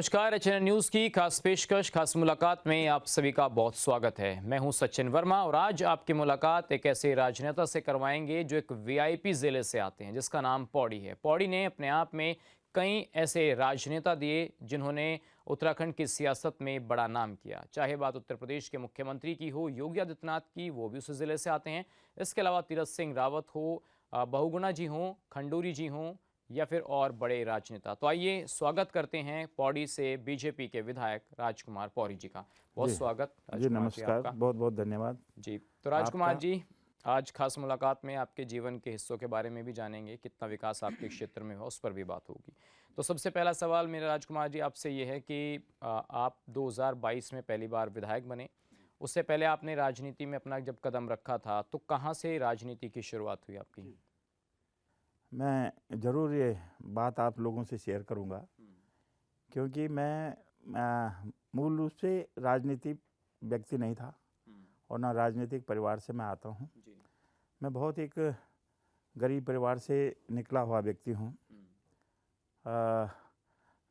नमस्कार। HNN news की खास पेशकश, खास मुलाकात में आप सभी का बहुत स्वागत है। मैं हूं सचिन वर्मा और आज आपकी मुलाकात एक ऐसे राजनेता से करवाएंगे जो एक वीआईपी जिले से आते हैं जिसका नाम पौड़ी है। पौड़ी ने अपने आप में कई ऐसे राजनेता दिए जिन्होंने उत्तराखंड की सियासत में बड़ा नाम किया। चाहे बात उत्तर प्रदेश के मुख्यमंत्री की हो, योगी आदित्यनाथ की, वो भी उस जिले से आते हैं। इसके अलावा तीरथ सिंह रावत हो, बहुगुणा जी हों, खंडूरी जी हों या फिर और बड़े राजनेता। तो आइए स्वागत करते हैं पौड़ी से बीजेपी के विधायक राजकुमार पौरी जी का। बहुत जी स्वागत जी, राजकुमार जी नमस्कार। आपका। बहुत बहुत धन्यवाद जी तो राजकुमार आपका। जी, आज खास मुलाकात में आपके जीवन के हिस्सों के बारे में भी जानेंगे, कितना विकास आपके क्षेत्र में हुआ उस पर भी बात होगी। तो सबसे पहला सवाल मेरा राजकुमार जी आपसे ये है कि आप 2022 में पहली बार विधायक बने। उससे पहले आपने राजनीति में अपना जब कदम रखा था तो कहाँ से राजनीति की शुरुआत हुई आपकी? मैं ज़रूर ये बात आप लोगों से शेयर करूंगा, क्योंकि मैं मूल रूप से राजनीतिक व्यक्ति नहीं था और ना राजनीतिक परिवार से मैं आता हूं। मैं बहुत एक गरीब परिवार से निकला हुआ व्यक्ति हूं।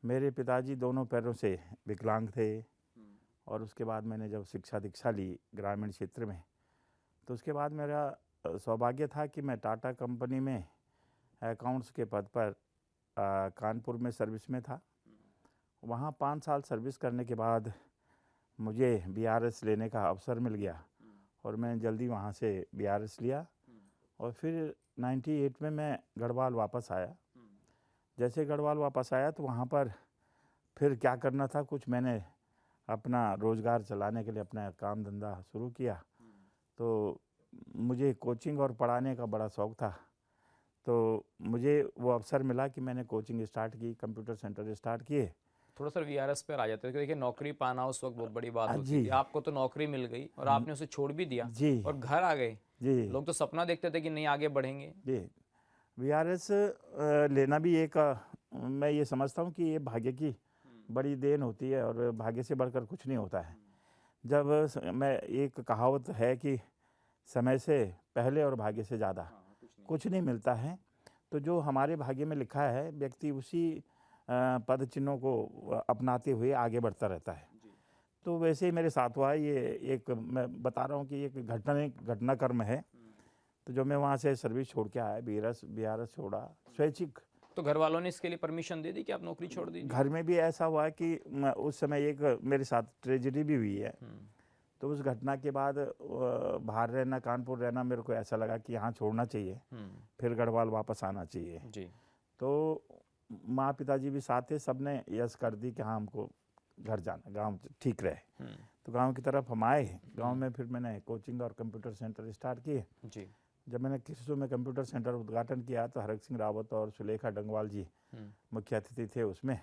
मेरे पिताजी दोनों पैरों से विकलांग थे और उसके बाद मैंने जब शिक्षा दीक्षा ली ग्रामीण क्षेत्र में, तो उसके बाद मेरा सौभाग्य था कि मैं टाटा कंपनी में अकाउंट्स के पद पर कानपुर में सर्विस में था। वहाँ 5 साल सर्विस करने के बाद मुझे बीआरएस लेने का अवसर मिल गया और मैं जल्दी वहाँ से बीआरएस लिया और फिर 98 में मैं गढ़वाल वापस आया। जैसे गढ़वाल वापस आया तो वहाँ पर फिर क्या करना था, कुछ मैंने अपना रोज़गार चलाने के लिए अपना काम धंधा शुरू किया। तो मुझे कोचिंग और पढ़ाने का बड़ा शौक़ था, तो मुझे वो अवसर मिला कि मैंने कोचिंग स्टार्ट की, कंप्यूटर सेंटर स्टार्ट किए। थोड़ा सा वीआरएस पर आ जाते थे। देखिए, नौकरी पाना उस वक्त बहुत बड़ी बात होती जी थी। आपको तो नौकरी मिल गई और आपने उसे छोड़ भी दिया जी और घर आ गए। जी लोग तो सपना देखते थे कि नहीं आगे बढ़ेंगे। जी। वीआरएस लेना भी एक मैं ये समझता हूँ कि ये भाग्य की बड़ी देन होती है और भाग्य से बढ़कर कुछ नहीं होता है। जब मैं एक कहावत है कि समय से पहले और भाग्य से ज़्यादा कुछ नहीं मिलता है, तो जो हमारे भाग्य में लिखा है व्यक्ति उसी पद चिन्हों को अपनाते हुए आगे बढ़ता रहता है। तो वैसे ही मेरे साथ हुआ। ये एक मैं बता रहा हूँ कि एक घटनाक्रम है। तो जो मैं वहाँ से सर्विस छोड़ के आया, बीआरएस छोड़ा स्वैच्छिक। तो घर वालों ने इसके लिए परमिशन दे दी कि आप नौकरी छोड़ दीजिए? घर में भी ऐसा हुआ कि उस समय एक मेरे साथ ट्रेजेडी भी हुई है। तो उस घटना के बाद बाहर रहना, कानपुर रहना, मेरे को ऐसा लगा कि यहाँ छोड़ना चाहिए, फिर गढ़वाल वापस आना चाहिए जी। तो माँ पिताजी भी साथ थे, सब ने यस कर दी कि हाँ हमको घर जाना, गांव ठीक रहे। तो गांव की तरफ हम आए। गांव में फिर मैंने कोचिंग और कंप्यूटर सेंटर स्टार्ट किए जी। जब मैंने किसी में कंप्यूटर सेंटर उद्घाटन किया तो हरक सिंह रावत और सुलेखा डंगवाल जी मुख्य अतिथि थे उसमें,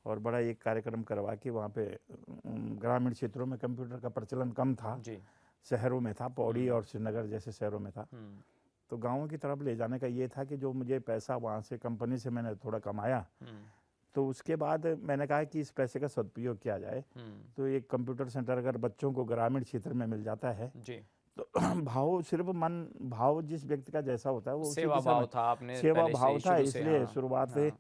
और बड़ा एक कार्यक्रम करवा के वहाँ पे ग्रामीण क्षेत्रों में कंप्यूटर का प्रचलन कम था जी। शहरों में था, पौड़ी और श्रीनगर जैसे शहरों में था। तो गाँवों की तरफ ले जाने का ये था कि जो मुझे पैसा वहाँ से कंपनी से मैंने थोड़ा कमाया, तो उसके बाद मैंने कहा कि इस पैसे का सदुपयोग किया जाए। तो एक कंप्यूटर सेंटर अगर बच्चों को ग्रामीण क्षेत्र में मिल जाता है जी, तो भाव सिर्फ मन भाव जिस व्यक्ति का जैसा होता है वो सेवा भाव था, आपने सेवा भाव था, इसलिए हाँ, शुरुआत से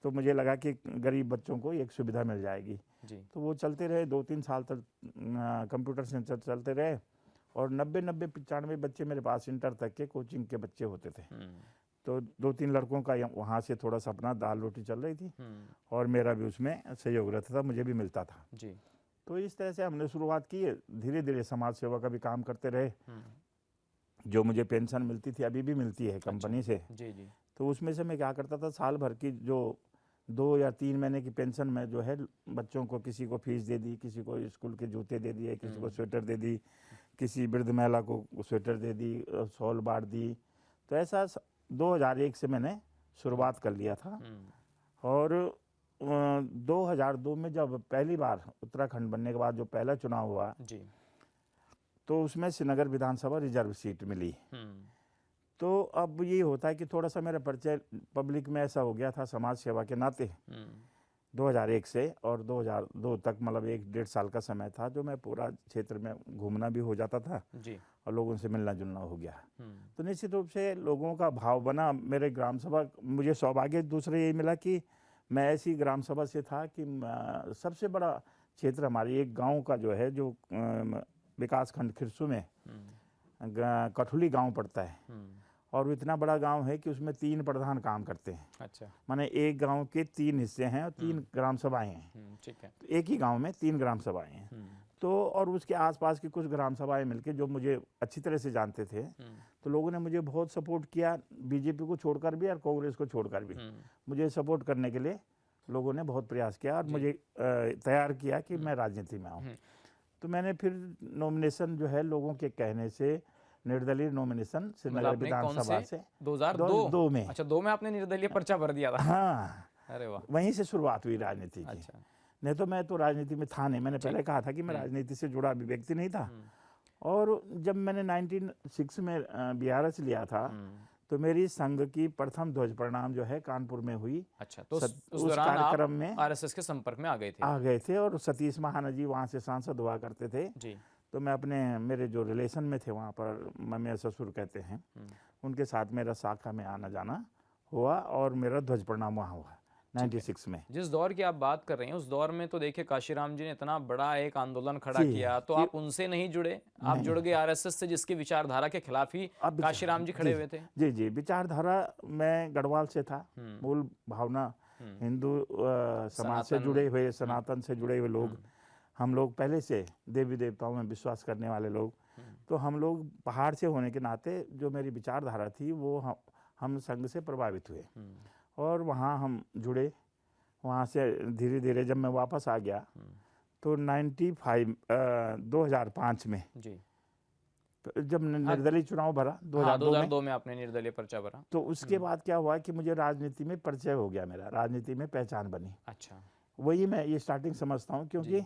तो मुझे लगा कि गरीब बच्चों को एक सुविधा मिल जाएगी जी। तो वो चलते रहे, 2-3 साल तक कंप्यूटर सेंटर चलते रहे और 90-95 बच्चे मेरे पास इंटर तक के कोचिंग के बच्चे होते थे। तो 2-3 लड़कों का वहाँ से थोड़ा सा अपना दाल रोटी चल रही थी और मेरा भी उसमें सहयोग रहता था, मुझे भी मिलता था जी। तो इस तरह से हमने शुरुआत की है। धीरे धीरे समाज सेवा का भी काम करते रहे। जो मुझे पेंशन मिलती थी, अभी भी मिलती है कंपनी से जी जी। तो उसमें से मैं क्या करता था, साल भर की जो 2 या 3 महीने की पेंशन में जो है बच्चों को, किसी को फीस दे दी, किसी को स्कूल के जूते दे दिए, किसी को स्वेटर दे दी, किसी वृद्ध महिला को स्वेटर दे दी, शॉल बांट दी। तो ऐसा 2001 से मैंने शुरुआत कर लिया था। और 2002 में जब पहली बार उत्तराखंड बनने के बाद जो पहला चुनाव हुआ जी, तो उसमें श्रीनगर विधानसभा रिजर्व सीट मिली। तो अब ये होता है कि थोड़ा सा मेरा परिचय पब्लिक में ऐसा हो गया था समाज सेवा के नाते 2001 से, और 2002 तक मतलब 1-1.5 साल का समय था जो मैं पूरा क्षेत्र में घूमना भी हो जाता था जी, और लोगों से मिलना जुलना हो गया। तो निश्चित रूप से लोगों का भाव बना। मेरे ग्राम सभा, मुझे सौभाग्य दूसरा ये मिला कि मैं ऐसी ग्राम सभा से था कि सबसे बड़ा क्षेत्र हमारी एक गांव का जो है, जो विकास खंड खिरसू में कठुली गांव पड़ता है, और वो इतना बड़ा गांव है कि उसमें 3 प्रधान काम करते हैं। अच्छा। माने एक गांव के 3 हिस्से हैं और 3 ग्राम सभाएं हैं। ठीक है। तो एक ही गांव में 3 ग्राम सभाएं हैं। तो और उसके आसपास की कुछ ग्राम सभाएं मिलके, जो मुझे अच्छी तरह से जानते थे, तो लोगों ने मुझे बहुत सपोर्ट किया, बीजेपी को छोड़कर भी और कांग्रेस को छोड़कर भी मुझे सपोर्ट करने के लिए लोगों ने बहुत प्रयास किया और मुझे तैयार किया कि मैं राजनीति में आऊँ। तो मैंने फिर नॉमिनेशन जो है लोगों के कहने से निर्दलीय नॉमिनेशन श्रीनगर विधानसभा से 2002 में। अच्छा, 2 में आपने निर्दलीय पर्चा भर दिया था। हाँ, अरे वाह, वहीं से शुरुआत हुई राजनीति की। अच्छा। नहीं तो मैं तो राजनीति में था नहीं, मैंने पहले कहा था कि मैं राजनीति से जुड़ा भी व्यक्ति नहीं था। और जब मैंने 1906 में बीआरएस लिया था, तो मेरी संघ की प्रथम ध्वज प्रणाम जो है कानपुर में हुई। अच्छा, तो उस उस दौरान कार्यक्रम आप में आरएसएस के संपर्क में आ गए थे? और सतीश महाना जी वहाँ से सांसद हुआ करते थे जी। तो मैं मेरे जो रिलेशन में थे वहाँ पर, मेरे ससुर कहते हैं, उनके साथ मेरा शाखा में आना जाना हुआ और मेरा ध्वज प्रणाम वहाँ हुआ 96 में। जिस दौर की आप बात कर रहे हैं, उस दौर में तो देखिए काशीराम जी ने इतना बड़ा एक आंदोलन खड़ा किया, तो आप उनसे नहीं जुड़े, आप जुड़ गए आरएसएस से, जिसकी विचारधारा के खिलाफ ही काशीराम जी खड़े हुए थे। जी जी, विचारधारा मैं गढ़वाल से था, मूल भावना हिंदू समाज से जुड़े हुए, सनातन से जुड़े हुए लोग, हम लोग पहले से देवी देवताओं में विश्वास करने वाले लोग। तो हम लोग पहाड़ से होने के नाते जो मेरी विचारधारा थी वो हम संघ से प्रभावित हुए और वहाँ हम जुड़े। वहाँ से धीरे धीरे जब मैं वापस आ गया तो 2005 में जी, जब निर्दलीय चुनाव भरा 2002 में आपने निर्दलीय पर्चा भरा, तो उसके बाद क्या हुआ कि मुझे राजनीति में परिचय हो गया, मेरा राजनीति में पहचान बनी। अच्छा, वही मैं ये स्टार्टिंग समझता हूँ, क्योंकि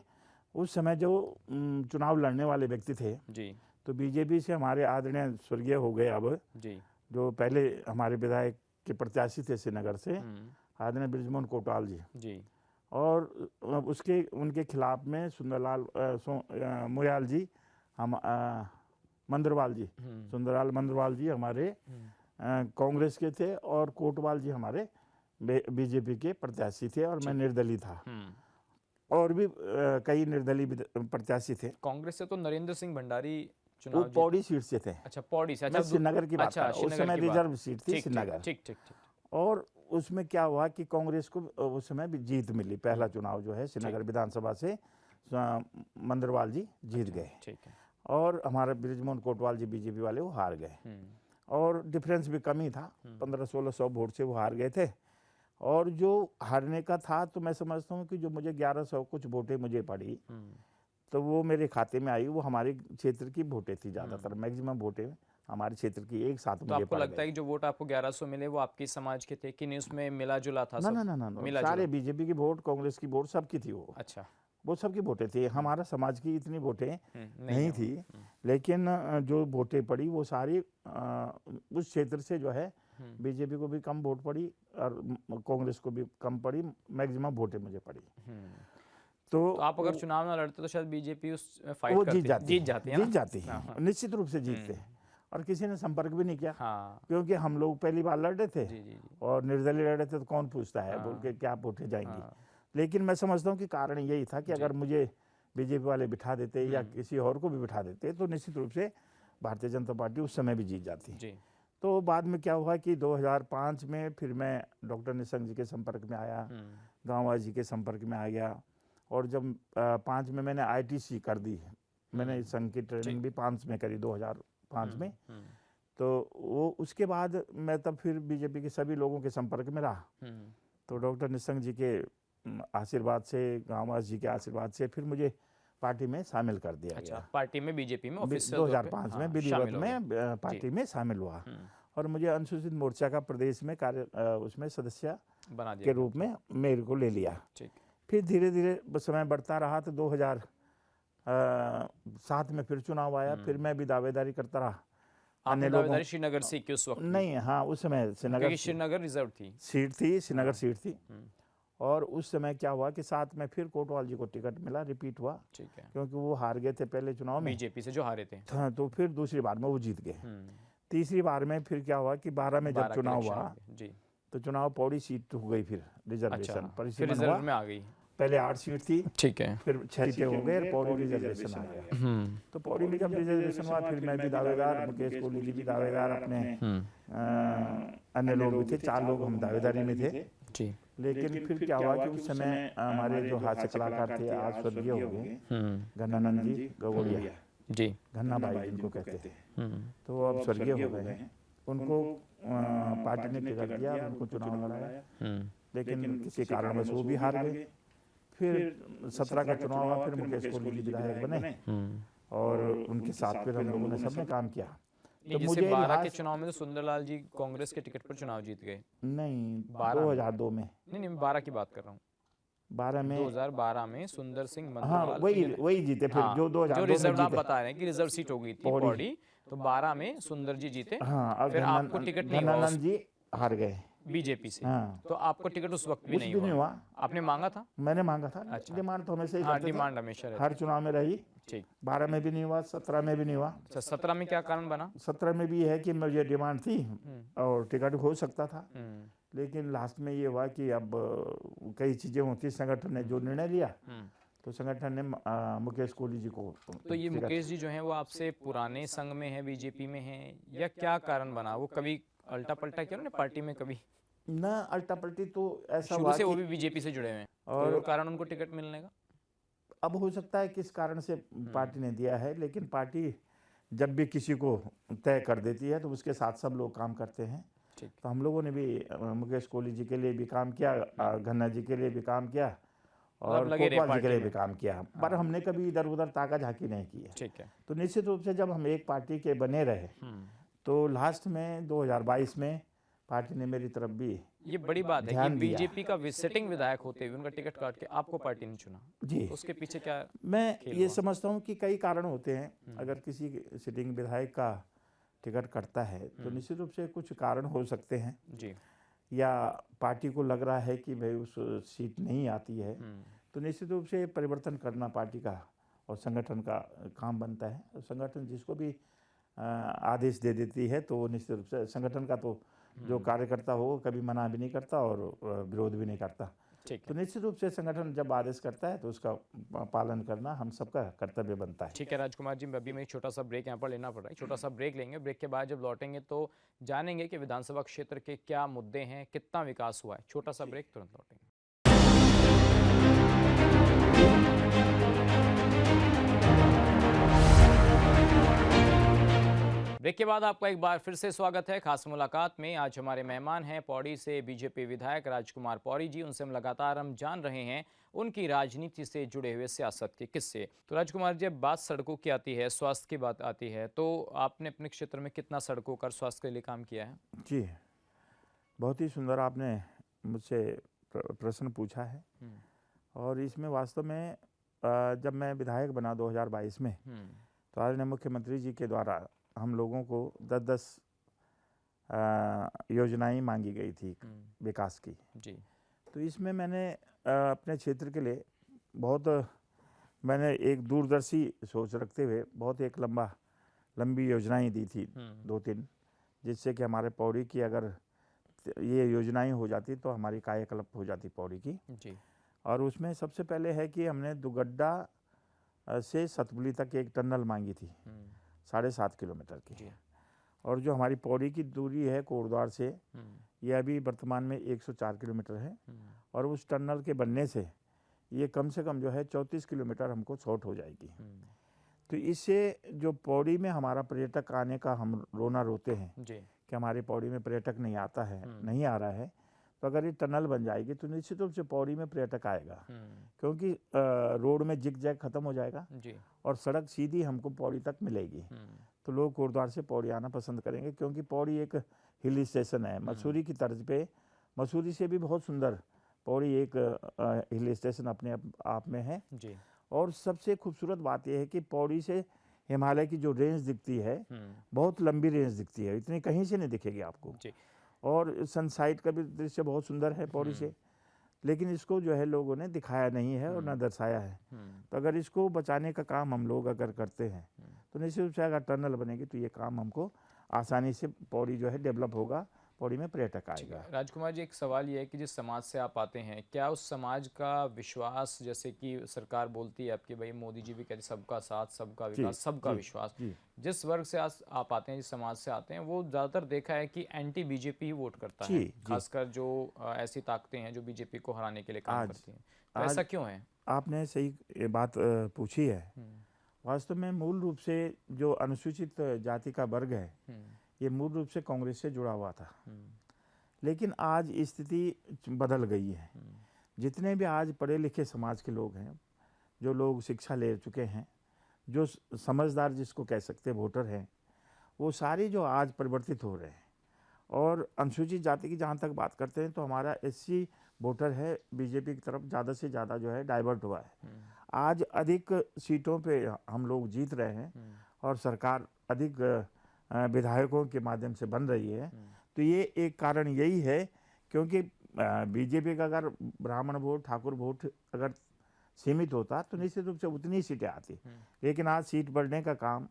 उस समय जो चुनाव लड़ने वाले व्यक्ति थे जी, तो बीजेपी से हमारे आदरणीय स्वर्गीय हो गए अब जी, जो पहले हमारे विधायक के प्रत्याशी थे श्रीनगर से, आदरणीय बृजमोहन कोटवाल जी, और उसके उनके खिलाफ में सुंदरलाल मुयाल जी, हम मंदरवाल जी, सुंदरलाल मंदरवाल जी हमारे कांग्रेस के थे और कोटवाल जी हमारे बीजेपी के प्रत्याशी थे और मैं निर्दलीय था। और भी कई निर्दलीय प्रत्याशी थे। कांग्रेस से तो नरेंद्र सिंह भंडारी वो पौड़ी सीट से थे। अच्छा, पौड़ी से। अच्छा, श्रीनगर की बात कर रहा हूं, उस समय रिजर्व सीट थी श्रीनगर। ठीक। और उसमें क्या हुआ कि कांग्रेस को उस समय भी जीत मिली, पहला चुनाव जो है श्रीनगर विधानसभा से मंदरवाल जी जीत गए। ठीक है। और हमारे बृजमोहन कोटवाल जी बीजेपी वाले वो हार गए और डिफरेंस भी कम ही था, 1500-1600 वोट से वो हार गए थे। और जो हारने का था तो मैं समझता हूँ कि जो मुझे 1100 कुछ वोटें मुझे पड़ी तो वो मेरे खाते में आई, वो हमारे क्षेत्र की वोटें थी, ज़्यादातर मैक्सिमम वोटें हमारे क्षेत्र की एक साथ तो मुझे आपको लगता है कि जो वोट आपको 1100 मिले वो आपके समाज के थे कि नहीं, उसमें मिला जुला था? ना, सारे बीजेपी की वोट, कांग्रेस की वोट, सबकी थी वो। अच्छा, वो सबकी वोटें थी, हमारा समाज की इतनी वोटें नहीं थी, लेकिन जो वोटें पड़ी वो सारी उस क्षेत्र से जो है बीजेपी को भी कम वोट पड़ी और कांग्रेस को भी कम पड़ी, मैक्सिमम वोटें मुझे पड़ी। तो आप अगर चुनाव ना लड़ते तो शायद बीजेपी उस फाइट वो जीत जाती है, निश्चित रूप से जीतते। और किसी ने संपर्क भी नहीं किया, क्योंकि हम लोग पहली बार लड़ रहे थे और निर्दलीय लड़ रहे थे, तो कौन पूछता है बोल के क्या वोटें जाएंगी। लेकिन मैं समझता हूँ कि कारण यही था कि अगर मुझे बीजेपी वाले बिठा देते या किसी और को भी बिठा देते तो निश्चित रूप से भारतीय जनता पार्टी उस समय भी जीत जाती। तो बाद में क्या हुआ कि 2005 में फिर मैं डॉक्टर निशंक जी के संपर्क में आया, गांवा जी के संपर्क में आ गया। और जब 5 में मैंने ITC कर दी, मैंने संघ की ट्रेनिंग भी 5 में करी, 2005 में। तो वो उसके बाद मैं तब फिर बीजेपी के सभी लोगों के संपर्क में रहा। तो डॉक्टर निशंक जी के आशीर्वाद से, गांवा जी के आशीर्वाद से फिर मुझे पार्टी में शामिल कर दिया गया। पार्टी में, बीजेपी में 2005 में विधिवत में पार्टी में शामिल हुआ और मुझे अनुसूचित मोर्चा का प्रदेश में उसमें सदस्य के रूप में मेरे को ले लिया। फिर धीरे धीरे समय बढ़ता रहा तो 2007 में फिर चुनाव आया, फिर मैं भी दावेदारी करता रहा। अन्य लोगों श्रीनगर से कि उस वक्त नहीं, हाँ उस समय श्रीनगर रिजर्व थी, सीट थी, श्रीनगर सीट थी। और उस समय क्या हुआ कि 7 में फिर कोटवाल जी को टिकट मिला, रिपीट हुआ। ठीक है, क्योंकि वो हार गए थे पहले चुनाव में, बीजेपी से जो हारे थे। हाँ, तो फिर दूसरी बार में वो जीत गए। तीसरी बार में फिर क्या हुआ कि 12 में जब चुनाव हुआ तो चुनाव पौड़ी सीट हो गई, फिर रिजर्वेशन फिर परिसीमन रिजर्व हुआ। में आ गई। पहले 8 सीट थी, ठीक है। फिर 6 सीटें हो गए और पौड़ी रिजर्वेशन आ गया। तो पौड़ी में जब रिजर्वेशन हुआ, फिर मैं भी दावेदार, मुकेश कोहली जी भी दावेदार, अपने अन्य लोग भी थे, 4 लोग हम दावेदारी में थे जी। लेकिन फिर क्या हुआ कि उस समय हमारे जो हास्य कलाकार थे, आज स्वर्गीय हो गए, घनानंद जी गवड़िया जी, घन्ना भाई जिनको कहते हैं, तो वो अब स्वर्गीय हो गए हैं। उनको पार्टी ने टिकट दिया, उनको चुनाव लड़ाया, लेकिन किसी कारणवश वो भी हार गए। फिर 17 का चुनाव हुआ, फिर मुकेश कोहली जी विधायक बने और उनके साथ फिर हम लोगों ने सबने काम किया। तो जैसे 12 के चुनाव में तो सुंदरलाल जी कांग्रेस के टिकट पर चुनाव जीत गए। नहीं, 2002 में नहीं, 12 की बात कर रहा हूँ। 2012 में सुंदर सिंह हाँ, मंत्रिलाल वही जीते फिर। हाँ, जो 2002 जो में रिजर्व आप जीते। बता रहे हैं कि रिजर्व सीट हो गई थी पौड़ी, तो 12 में सुंदर जी जीते। हाँ, फिर आपको टिकट नहीं हुआ, घनानंद जी हार गए बीजेपी से। हाँ, तो आपको टिकट उस वक्त भी कुछ नहीं भी नहीं हुआ। हुआ। आपने मांगा था? मैंने मांगा था। अच्छा। डिमांड तो हमेशा ही हाँ, करते थे, डिमांड हमेशा रहती हर है। चुनाव में रही। ठीक। 12 में भी नहीं हुआ, 17 में भी नहीं हुआ। 17 में क्या कारण बना? 17 में भी ये है कि मुझे डिमांड थी और टिकट हो सकता था, लेकिन लास्ट में ये हुआ कि अब कई चीज़ें होती, संगठन ने जो निर्णय लिया तो संगठन ने मुकेश कोहली जी को। तो ये मुकेश जी जो हैं वो आपसे पुराने संघ में है, बीजेपी में है, या क्या कारण बना? वो कभी अल्टा पल्टा किया उन्होंने पार्टी में कभी? ना अल्टा पल्टी, तो ऐसा शुरू हुआ से वो कि भी बीजेपी से जुड़े हुए हैं, और कोई और कारण उनको टिकट मिलने का? अब हो सकता है किस कारण से पार्टी ने दिया है, लेकिन पार्टी जब भी किसी को तय कर देती है तो उसके साथ सब लोग काम करते हैं। तो हम लोगों ने भी मुकेश कोहली जी के लिए भी काम किया, घन्ना जी के लिए भी काम किया और कोतवाल जी के लिए भी काम किया, पर हमने कभी इधर उधर ताका झाकी नहीं की है। ठीक है। तो निश्चित रूप से जब हम एक पार्टी के बने रहे तो लास्ट में 2022 में पार्टी ने मेरी तरफ भी ये बड़ी बात है कि बीजेपी का सिटिंग विधायक होते हुए उनका टिकट काट के आपको पार्टी ने चुना जी। तो उसके पीछे क्या? मैं ये समझता हूँ कि कई कारण होते हैं। अगर किसी सिटिंग विधायक का टिकट कटता है तो निश्चित रूप से कुछ कारण हो सकते हैं जी, या पार्टी को लग रहा है कि भाई उस सीट नहीं आती है, तो निश्चित रूप से परिवर्तन करना पार्टी का और संगठन का काम बनता है। संगठन जिसको भी आदेश दे देती है तो निश्चित रूप से संगठन का तो जो कार्यकर्ता हो कभी मना भी नहीं करता और विरोध भी नहीं करता। तो निश्चित रूप से संगठन जब आदेश करता है तो उसका पालन करना हम सबका कर्तव्य बनता है। ठीक है राजकुमार जी, अभी मैं एक छोटा सा ब्रेक यहाँ पर लेना पड़ रहा है, छोटा सा ब्रेक लेंगे। ब्रेक के बाद जब लौटेंगे तो जानेंगे कि विधानसभा क्षेत्र के क्या मुद्दे हैं, कितना विकास हुआ है। छोटा सा ब्रेक, तुरंत लौटेंगे। ब्रेक के बाद आपका एक बार फिर से स्वागत है खास मुलाकात में। आज हमारे मेहमान हैं पौड़ी से बीजेपी विधायक राजकुमार पौड़ी जी। उनसे हम लगातार जान रहे हैं उनकी राजनीति से जुड़े हुए सियासत के किस्से। तो राजकुमार जी, अब बात सड़कों की आती है, स्वास्थ्य की बात आती है, तो आपने अपने क्षेत्र में कितना सड़कों का स्वास्थ्य के लिए काम किया है? जी, बहुत ही सुंदर आपने मुझसे प्रश्न पूछा है। और इसमें वास्तव में जब मैं विधायक बना 2022 में तो आदरणीय मुख्यमंत्री जी के द्वारा हम लोगों को 10-10 योजनाएं मांगी गई थी विकास की जी। तो इसमें मैंने अपने क्षेत्र के लिए मैंने एक दूरदर्शी सोच रखते हुए बहुत एक लंबी योजनाएं दी थी 2-3, जिससे कि हमारे पौड़ी की अगर ये योजनाएं हो जाती तो हमारी कायाकल्प हो जाती पौड़ी की जी। और उसमें सबसे पहले है कि हमने दुगड्डा से सतपुली तक एक टनल मांगी थी 7.5 किलोमीटर की। और जो हमारी पौड़ी की दूरी है कोटद्वार से, ये अभी वर्तमान में 104 किलोमीटर है और उस टनल के बनने से ये कम से कम जो है 34 किलोमीटर हमको शॉर्ट हो जाएगी। तो इससे जो पौड़ी में हमारा पर्यटक आने का हम रोना रोते हैं कि हमारे पौड़ी में पर्यटक नहीं आता है, नहीं आ रहा है, तो अगर ये टनल बन जाएगी तो निश्चित रूप से पौड़ी में पर्यटक आएगा, क्योंकि रोड में जिग जैग खत्म हो जाएगा और सड़क सीधी हमको पौड़ी तक मिलेगी। तो लोग कोटद्वार से पौड़ी आना पसंद करेंगे, क्योंकि पौड़ी एक हिल स्टेशन है, मसूरी की तर्ज पे। मसूरी से भी बहुत सुंदर पौड़ी एक हिल स्टेशन अपने आप में है जी। और सबसे खूबसूरत बात यह है कि पौड़ी से हिमालय की जो रेंज दिखती है बहुत लंबी रेंज दिखती है, इतनी कहीं से नहीं दिखेगी आपको जी। और सनसाइट का भी दृश्य बहुत सुंदर है पौड़ी से, लेकिन इसको जो है लोगों ने दिखाया नहीं है और न दर्शाया है। तो अगर इसको बचाने का काम हम लोग अगर करते हैं तो निश्चित रूप से अगर टनल बनेगी तो ये काम हमको आसानी से पौड़ी जो है डेवलप होगा, पौड़ी में पर्यटक आएगा। राजकुमार जी, एक सवाल ये है कि जिस समाज से आप आते हैं, क्या उस समाज का विश्वास, जैसे कि सरकार बोलती है आपकी, भाई मोदी जी भी कहते हैं सबका साथ, सबका जी विकास, सबका जी विश्वास, जी जिस वर्ग से आप आते हैं, जिस समाज से आते हैं, वो ज़्यादातर देखा है कि एंटी बीजेपी ही वोट करता जी है, जी। खासकर जो ऐसी ताकतें हैं जो बीजेपी को हराने के लिए काम आज करती हैं। तो आज ऐसा क्यों है? आपने सही ये बात पूछी है। वास्तव में मूल रूप से जो अनुसूचित जाति का वर्ग है, ये मूल रूप से कांग्रेस से जुड़ा हुआ था। लेकिन आज स्थिति बदल गई है। जितने भी आज पढ़े लिखे समाज के लोग हैं, जो लोग शिक्षा ले चुके हैं, जो समझदार जिसको कह सकते हैं वोटर हैं, वो सारे जो आज परिवर्तित हो रहे हैं। और अनुसूचित जाति की जहाँ तक बात करते हैं तो हमारा एससी वोटर है बीजेपी की तरफ ज़्यादा से ज़्यादा जो है डाइवर्ट हुआ है। आज अधिक सीटों पे हम लोग जीत रहे हैं और सरकार अधिक विधायकों के माध्यम से बन रही है। तो ये एक कारण यही है, क्योंकि बीजेपी का अगर ब्राह्मण वोट, ठाकुर वोट अगर सीमित होता तो निश्चित रूप से उतनी सीटें आती। लेकिन आज सीट बढ़ने का काम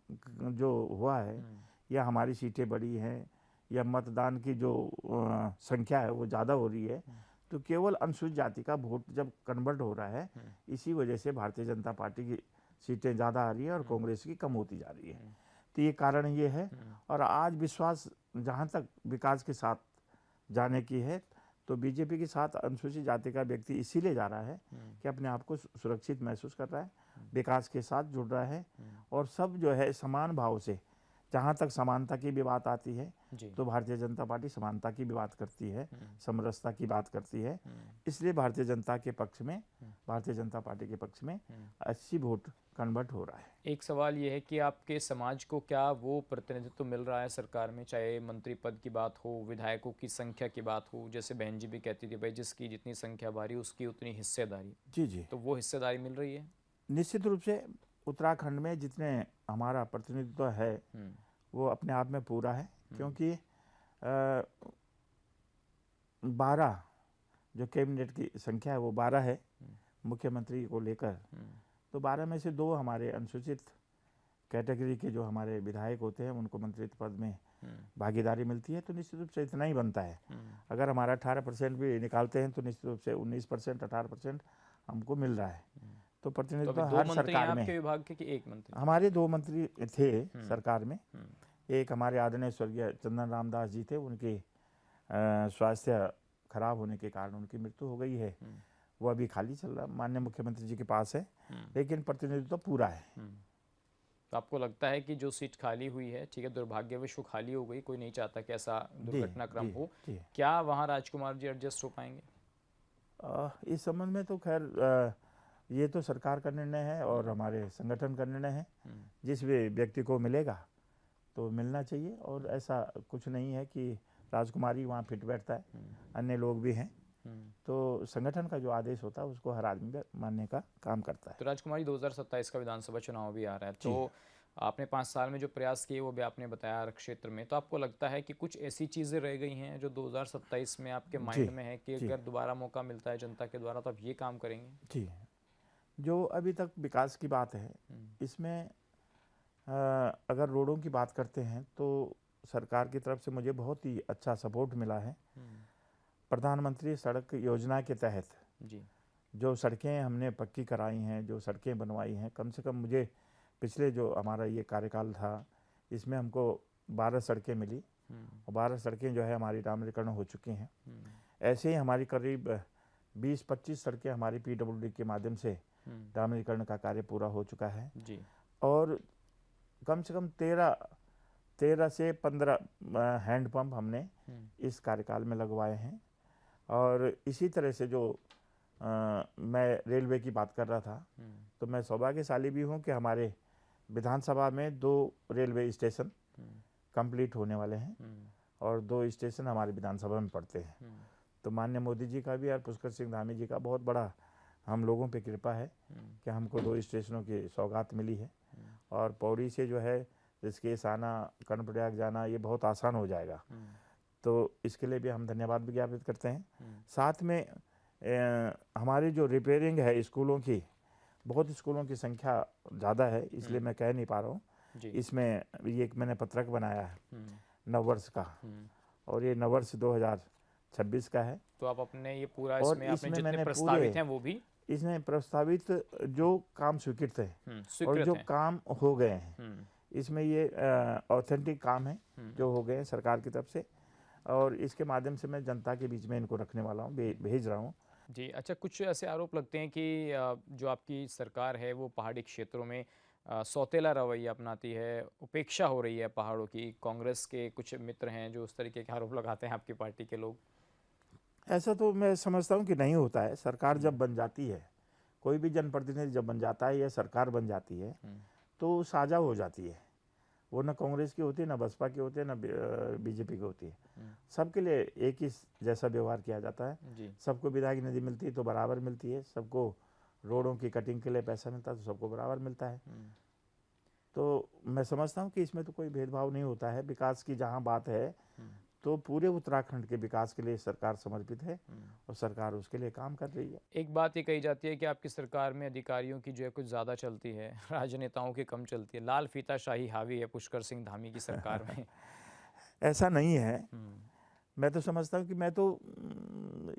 जो हुआ है, या हमारी सीटें बढ़ी हैं, या मतदान की जो संख्या है वो ज़्यादा हो रही है, तो केवल अनुसूचित जाति का वोट जब कन्वर्ट हो रहा है, इसी वजह से भारतीय जनता पार्टी की सीटें ज़्यादा आ रही है और कांग्रेस की कम होती जा रही है। तो ये कारण ये है। और आज विश्वास जहाँ तक विकास के साथ जाने की है, तो बीजेपी के साथ अनुसूचित जाति का व्यक्ति इसीलिए जा रहा है कि अपने आप को सुरक्षित महसूस कर रहा है, विकास के साथ जुड़ रहा है, और सब जो है समान भाव से, जहाँ तक समानता की भी बात आती है तो भारतीय जनता पार्टी समानता की भी बात करती है, समरसता की बात करती है। इसलिए भारतीय जनता के पक्ष में, भारतीय जनता पार्टी के पक्ष में 80 वोट कन्वर्ट हो रहा है। एक सवाल ये है कि आपके समाज को क्या वो प्रतिनिधित्व मिल रहा है सरकार में, चाहे मंत्री पद की बात हो, विधायकों की संख्या की बात हो, जैसे बहन जी भी कहती थी भाई जिसकी जितनी संख्या भारी उसकी उतनी हिस्सेदारी। जी जी, तो वो हिस्सेदारी मिल रही है? निश्चित रूप से उत्तराखंड में जितने हमारा प्रतिनिधित्व है वो अपने आप में पूरा है, क्योंकि 12 जो कैबिनेट की संख्या है वो 12 है मुख्यमंत्री को लेकर। तो 12 में से 2 हमारे अनुसूचित कैटेगरी के जो हमारे विधायक होते हैं उनको मंत्रित्व पद में भागीदारी मिलती है। तो निश्चित रूप से इतना ही बनता है। अगर हमारा 18% भी निकालते हैं तो निश्चित रूप से 19%, 18% हमको मिल रहा है। तो प्रतिनिधित्व हर सरकार में, आपके विभाग के कि एक मंत्री? हमारे 2 मंत्री थे सरकार में। एक हमारे आदरणीय स्वर्गीय चंदन रामदास जी थे, उनकी स्वास्थ्य खराब होने के कारण उनकी मृत्यु हो गई है। वो अभी खाली चल रहा, माननीय मुख्यमंत्री जी के पास है, लेकिन प्रतिनिधित्व पूरा है। तो आपको लगता है कि जो सीट खाली हुई है, ठीक है, दुर्भाग्यवश वो खाली हो गई, कोई नहीं चाहता कि ऐसा दुर्घटनाक्रम हो, क्या वहाँ राजकुमार जी एडजस्ट हो पाएंगे? इस संबंध में तो खैर ये तो सरकार का निर्णय है और हमारे संगठन का निर्णय है। जिस भी व्यक्ति को मिलेगा तो मिलना चाहिए, और ऐसा कुछ नहीं है कि राजकुमारी वहाँ फिट बैठता है, अन्य लोग भी हैं। तो संगठन का जो आदेश होता है उसको हर आदमी मानने का काम करता है। तो राजकुमारी 2027 का विधानसभा चुनाव भी आ रहा है, तो आपने 5 साल में जो प्रयास किए वो भी आपने बताया हर क्षेत्र में, तो आपको लगता है कि कुछ ऐसी चीज़ें रह गई हैं जो 2027 में आपके माइंड में है कि अगर दोबारा मौका मिलता है जनता के द्वारा तो आप ये काम करेंगे? जी, जो अभी तक विकास की बात है, इसमें अगर रोडों की बात करते हैं तो सरकार की तरफ से मुझे बहुत ही अच्छा सपोर्ट मिला है। प्रधानमंत्री सड़क योजना के तहत जो सड़कें हमने पक्की कराई हैं, जो सड़कें बनवाई हैं, कम से कम मुझे पिछले जो हमारा ये कार्यकाल था इसमें हमको 12 सड़कें मिली, और 12 सड़कें जो है हमारी डामरीकरण हो चुकी हैं। ऐसे ही हमारी करीब 20-25 सड़कें हमारी PWD के माध्यम से डामरीकरण का कार्य पूरा हो चुका है जी। और कम से कम 13 से 15 हैंडपम्प हमने इस कार्यकाल में लगवाए हैं। और इसी तरह से जो मैं रेलवे की बात कर रहा था, तो मैं सौभाग्यशाली भी हूँ कि हमारे विधानसभा में 2 रेलवे स्टेशन कंप्लीट होने वाले हैं, और 2 स्टेशन हमारे विधानसभा में पड़ते हैं। तो माननीय मोदी जी का भी और पुष्कर सिंह धामी जी का बहुत बड़ा हम लोगों पे कृपा है कि हमको 2 स्टेशनों की सौगात मिली है। और पौड़ी से जो है ऋषिकेश आना, कर्णप्रयाग जाना, ये बहुत आसान हो जाएगा। तो इसके लिए भी हम धन्यवाद विज्ञापित करते हैं। साथ में हमारी जो रिपेयरिंग है स्कूलों की, बहुत स्कूलों की संख्या ज़्यादा है, इसलिए मैं कह नहीं पा रहा हूँ। इसमें ये एक मैंने पत्रक बनाया है नववर्ष का, और ये नववर्ष 2026 का है। तो आप अपने ये पूरा और इसमें आपने इसमें जितने मैंने प्रस्तावित हैं वो भी इसमें प्रस्तावित जो काम स्वीकृत है और स्वीकृत जो हैं। काम हो गए हैं, इसमें ये ऑथेंटिक काम है जो हो गए हैं सरकार की तरफ से, और इसके माध्यम से मैं जनता के बीच में इनको रखने वाला हूँ, भेज रहा हूँ। जी, अच्छा, कुछ ऐसे आरोप लगते हैं कि जो आपकी सरकार है वो पहाड़ी क्षेत्रों में सौतेला रवैया अपनाती है, उपेक्षा हो रही है पहाड़ों की। कांग्रेस के कुछ मित्र हैं जो उस तरीके के आरोप लगाते हैं आपकी पार्टी के लोग। ऐसा तो मैं समझता हूँ कि नहीं होता है। सरकार जब बन जाती है, कोई भी जनप्रतिनिधि जब बन जाता है या सरकार बन जाती है, तो साझा हो जाती है। वो ना कांग्रेस की होती है, ना बसपा की होती है, ना बीजेपी की होती है। सबके लिए एक ही जैसा व्यवहार किया जाता है। सबको विधायक निधि मिलती है तो बराबर मिलती है, सबको रोडों की कटिंग के लिए पैसा मिलता है तो सबको बराबर मिलता है। तो मैं समझता हूँ कि इसमें तो कोई भेदभाव नहीं होता है। विकास की जहाँ बात है तो पूरे उत्तराखंड के विकास के लिए सरकार समर्पित है और सरकार उसके लिए काम कर रही है। एक बात ये कही जाती है कि आपकी सरकार में अधिकारियों की जो है कुछ ज़्यादा चलती है, राजनेताओं की कम चलती है। लाल फीताशाही हावी है पुष्कर सिंह धामी की सरकार में। ऐसा नहीं है। मैं तो समझता हूँ कि मैं तो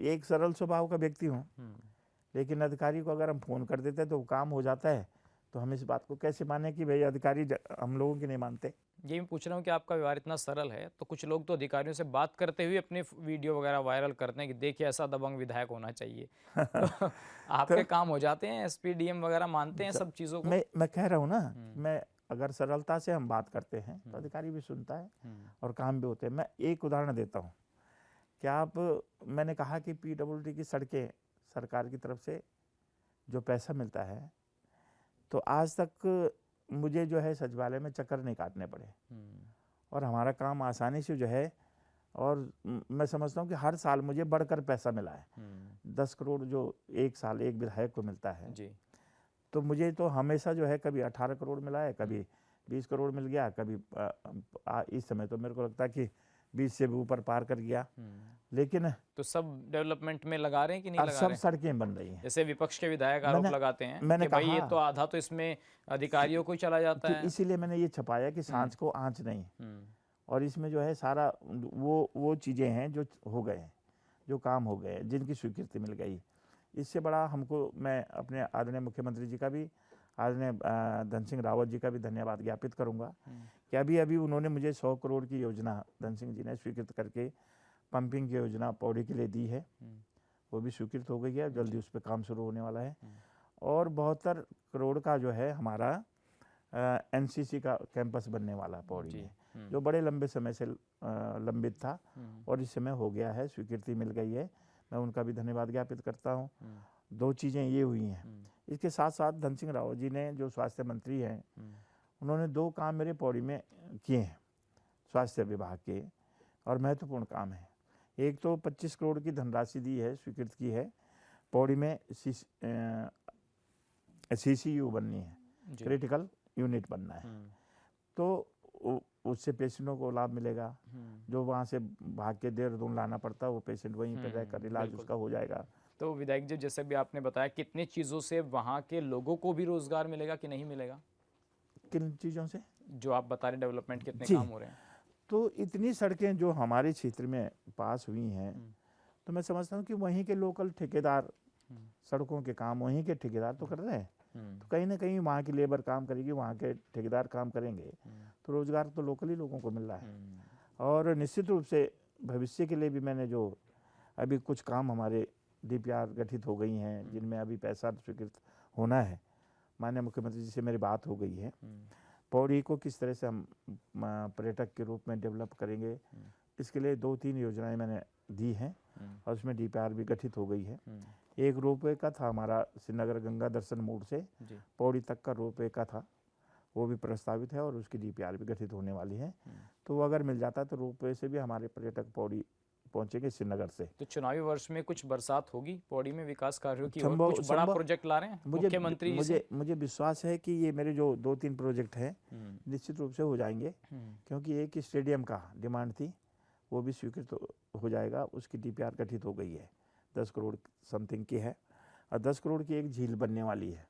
एक सरल स्वभाव का व्यक्ति हूँ, लेकिन अधिकारी को अगर हम फ़ोन कर देते हैं तो काम हो जाता है, तो हम इस बात को कैसे माने कि भाई अधिकारी हम लोगों की नहीं मानते। ये मैं पूछ रहा हूँ कि आपका व्यवहार इतना सरल है तो कुछ लोग तो अधिकारियों से बात करते हुए अपने वीडियो वगैरह वायरल करते हैं कि देखिए ऐसा दबंग विधायक होना चाहिए। तो आपके काम हो जाते हैं, एसपी डीएम वगैरह मानते हैं सब चीज़ों को? मैं कह रहा हूँ ना, मैं अगर सरलता से हम बात करते हैं तो अधिकारी भी सुनता है और काम भी होते हैं। मैं एक उदाहरण देता हूँ। क्या आप, मैंने कहा कि पीडब्ल्यूडी की सड़कें सरकार की तरफ से जो पैसा मिलता है, तो आज तक मुझे जो है सचिवालय में चक्कर नहीं काटने पड़े और हमारा काम आसानी से जो है, और मैं समझता हूँ कि हर साल मुझे बढ़कर पैसा मिला है। 10 करोड़ जो एक साल एक विधायक को मिलता है जी। तो मुझे तो हमेशा जो है कभी 18 करोड़ मिला है, कभी 20 करोड़ मिल गया, कभी इस समय तो मेरे को लगता है कि 20 से भी ऊपर पार कर गया। लेकिन तो सब डेवलपमेंट में लगा रहे हैं कि नहीं लगा सब रहे हैं? सड़कें बन रही हैं। जैसे विपक्ष के विधायक आरोप लगाते हैं मैंने कि भाई ये कहा तो आधा तो इसमें अधिकारियों को ही चला जाता कि है। इसीलिए मैंने ये छपाया कि सांच को आँच नहीं, और इसमें जो है सारा वो चीज़ें हैं जो हो गए हैं, जो काम हो गए, जिनकी स्वीकृति मिल गई। इससे बड़ा हमको, मैं अपने आदरणीय मुख्यमंत्री जी का भी, आदरणीय धन सिंह रावत जी का भी धन्यवाद ज्ञापित करूंगा कि अभी अभी उन्होंने मुझे 100 करोड़ की योजना धन सिंह जी ने स्वीकृत करके पंपिंग की योजना पौड़ी के लिए दी है। वो भी स्वीकृत हो गई है, जल्दी उस पर काम शुरू होने वाला है। और 72 करोड़ का जो है हमारा एनसीसी का कैंपस बनने वाला पौड़ी में, जो बड़े लंबे समय से लंबित था और इस समय हो गया है, स्वीकृति मिल गई है। मैं उनका भी धन्यवाद ज्ञापित करता हूँ। 2 चीज़ें ये हुई हैं। इसके साथ साथ धन सिंह रावत जी ने, जो स्वास्थ्य मंत्री हैं, उन्होंने 2 काम मेरे पौड़ी में किए हैं स्वास्थ्य विभाग के, और महत्वपूर्ण काम है। एक तो 25 करोड़ की धनराशि दी है, स्वीकृत की है। पौड़ी में CCU बननी है, क्रिटिकल यूनिट बनना है, तो उससे पेशेंटों को लाभ मिलेगा। जो वहाँ से भाग के देहरादून लाना पड़ता है, वो पेशेंट वहीं पर रहकर इलाज उसका हो जाएगा। तो विधायक जी, जैसे भी आपने बताया, कितनी चीज़ों से वहाँ के लोगों को भी रोजगार मिलेगा कि नहीं मिलेगा? किन चीज़ों से? जो आप बता रहे डेवलपमेंट कितने जी, काम हो रहे हैं? तो इतनी सड़कें जो हमारे क्षेत्र में पास हुई हैं, तो मैं समझता हूँ कि वहीं के लोकल ठेकेदार सड़कों के काम वहीं के ठेकेदार तो कर रहे हैं। तो कहीं ना कहीं वहाँ की लेबर काम करेगी, वहाँ के ठेकेदार काम करेंगे, तो रोजगार तो लोकली लोगों को मिल रहा है। और निश्चित रूप से भविष्य के लिए भी मैंने जो अभी कुछ काम हमारे DPR गठित हो गई हैं, जिनमें अभी पैसा स्वीकृत होना है। माननीय मुख्यमंत्री जी से मेरी बात हो गई है। पौड़ी को किस तरह से हम पर्यटक के रूप में डेवलप करेंगे, इसके लिए 2-3 योजनाएं मैंने दी हैं और उसमें DPR भी गठित हो गई है। एक रोपवे का था हमारा, श्रीनगर गंगा दर्शन मोड़ से पौड़ी तक का रोपवे का था, वो भी प्रस्तावित है और उसकी DPR भी गठित होने वाली है। तो वो अगर मिल जाता तो रोपवे से भी हमारे पर्यटक पौड़ी पहुंचेंगे श्रीनगर से। तो चुनावी वर्ष में कुछ बरसात होगी पौड़ी में विकास कार्यों की, और कुछ बड़ा प्रोजेक्ट ला रहे हैं मुख्यमंत्री जी से? मुझे विश्वास है कि ये मेरे जो 2-3 प्रोजेक्ट हैं निश्चित रूप से हो जाएंगे, क्योंकि एक स्टेडियम का डिमांड थी, वो भी स्वीकृत हो जाएगा। उसकी DPR गठित हो गई है, 10 करोड़ समथिंग की है, और 10 करोड़ की एक झील बनने वाली है।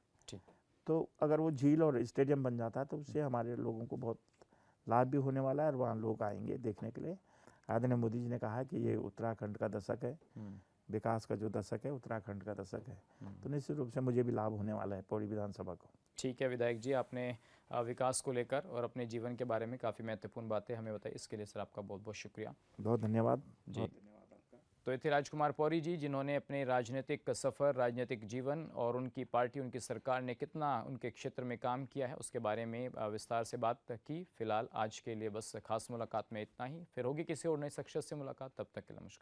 तो अगर वो झील और स्टेडियम बन जाता है तो उससे हमारे लोगों को बहुत लाभ भी होने वाला है और वहाँ लोग आएंगे देखने के लिए। आदरणीय मोदी जी ने कहा कि ये उत्तराखंड का दशक है, विकास का जो दशक है उत्तराखंड का दशक है, तो निश्चित रूप से मुझे भी लाभ होने वाला है पौड़ी विधानसभा को। ठीक है विधायक जी, आपने विकास को लेकर और अपने जीवन के बारे में काफ़ी महत्वपूर्ण बातें हमें बताई, इसके लिए सर आपका बहुत बहुत शुक्रिया। बहुत धन्यवाद जी। तो ये थे राजकुमार पौरी जी, जिन्होंने अपने राजनीतिक सफ़र, राजनीतिक जीवन और उनकी पार्टी, उनकी सरकार ने कितना उनके क्षेत्र में काम किया है उसके बारे में विस्तार से बात की। फिलहाल आज के लिए बस खास मुलाकात में इतना ही, फिर होगी किसी और नए शख्सियत से मुलाकात, तब तक के लिए नमस्कार।